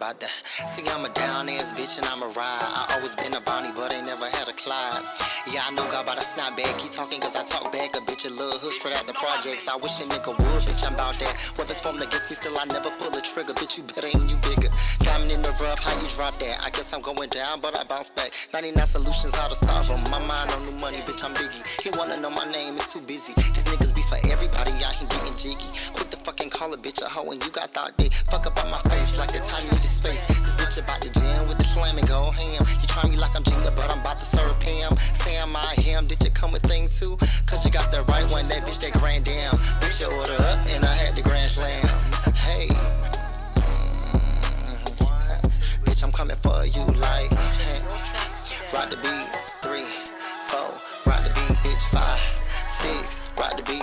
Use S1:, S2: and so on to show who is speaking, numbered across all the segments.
S1: about that. See, I'm a down ass bitch and I'm a ride. I always been a Bonnie, but ain't never had a Clyde. Yeah, I know God, but I snap back. Keep talking cause I talk back. A bitch, a little hood straight out the projects. I wish a nigga would, bitch, I'm about that. Weapons formed against me, still I never pull a trigger. Bitch, you better and you bigger. Diamond in the rough, how you drop that? I guess I'm going down, but I bounce back. 99 solutions, how to solve them. My mind on new money, bitch, I'm Biggie. He wanna know my name, it's too busy. These niggas be for everybody, out here getting jiggy. Quick to fucking call a bitch a hoe and you got thought they fuck up on my face like the time you need space. This bitch about to jam with the slam and go ham. You try me like I'm Gina, but I'm about to serve Pam. Say I'm out him, did you come with thing too? Cause you got the right one, that bitch, that grand damn. Bitch, you order up and I had the grand slam. Hey. Bitch, I'm coming for you like, hey. Rock the beat, 3, 4, rock the beat, bitch, 5, 6, rock the beat,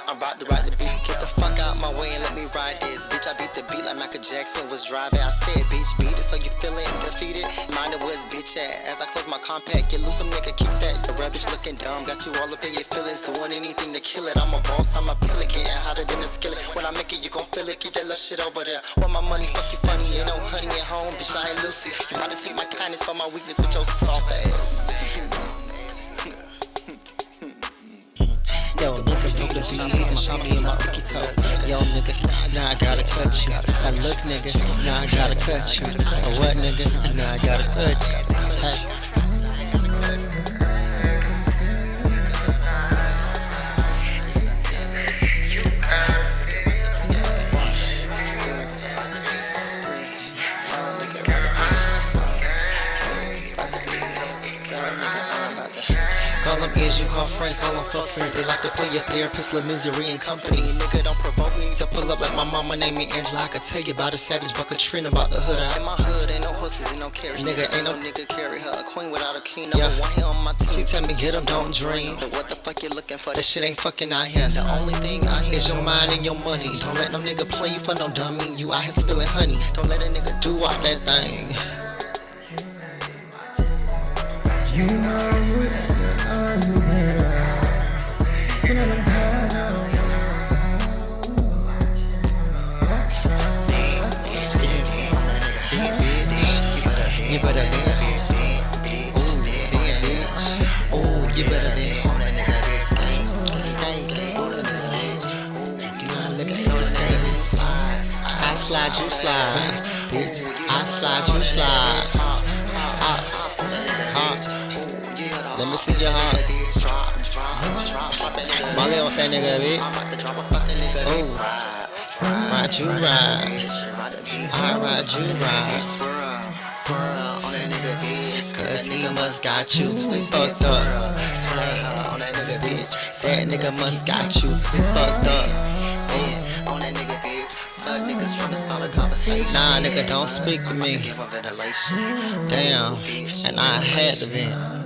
S1: I'm about to ride the beat. Get the fuck out my way and let me ride this. Bitch, I beat the beat like Michael Jackson was driving. I said, bitch, beat it so you feelin' defeated. Mind it was bitch at. As I close my compact, get loose, some nigga, keep that. The rap bitch looking dumb, got you all up in your feelings. Doing anything to kill it. I'm a boss, I'm a pillar, getting hotter than a skillet. When I make it, you gon' feel it. Keep that little shit over there. Want my money, fuck you funny. Ain't no honey at home, bitch, I ain't Lucy. You about to take my kindness for my weakness with your soft ass.
S2: Yo, nigga, broke the beat, my pinky and my pinky toe. Yo, nigga, now I gotta cut you. I look, nigga, now I gotta cut you. Or what, nigga, now I gotta cut you. Hey.
S1: Call them is, you call friends, call them fuck friends. They like to play your therapist, La Misery and company. Nigga, don't provoke me to pull up like my mama named me Angela. I could tell you about a savage buck of trend about the hood. In my hood, ain't no horses, ain't no carriage. Nigga, ain't no nigga carry her. A queen without a king, number one here on my team. She tell me get them, don't dream. But what the fuck you looking for? That shit ain't fucking out here. The only thing out here is your mind and your money. Don't let no nigga play you for no dummy. You out here spilling honey. Don't let a nigga do all that thing.
S3: You know you better. You know them guys are
S2: You better be.
S1: Ooh, you better be on that nigga, bitch. On that nigga, bitch. You gotta let me know that nigga, bitch.
S2: I slide, you slide. Bitch, I slide, you slide. Let me see your heart. Molly off that nigga, bitch. Oh, ride you ride. I ride you ride.
S1: On that nigga, bitch.
S2: Cause he must got you fucked up.
S1: On that nigga, bitch.
S2: That nigga must got you fucked up.
S1: On that nigga, bitch. Fuck niggas tryna start a conversation.
S2: Nah, nigga, don't speak to me.
S1: Give a ventilation.
S2: Damn, and I had to vent.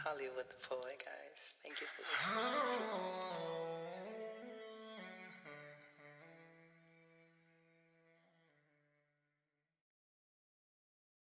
S1: Hollywood the poet, guys. Thank you for listening.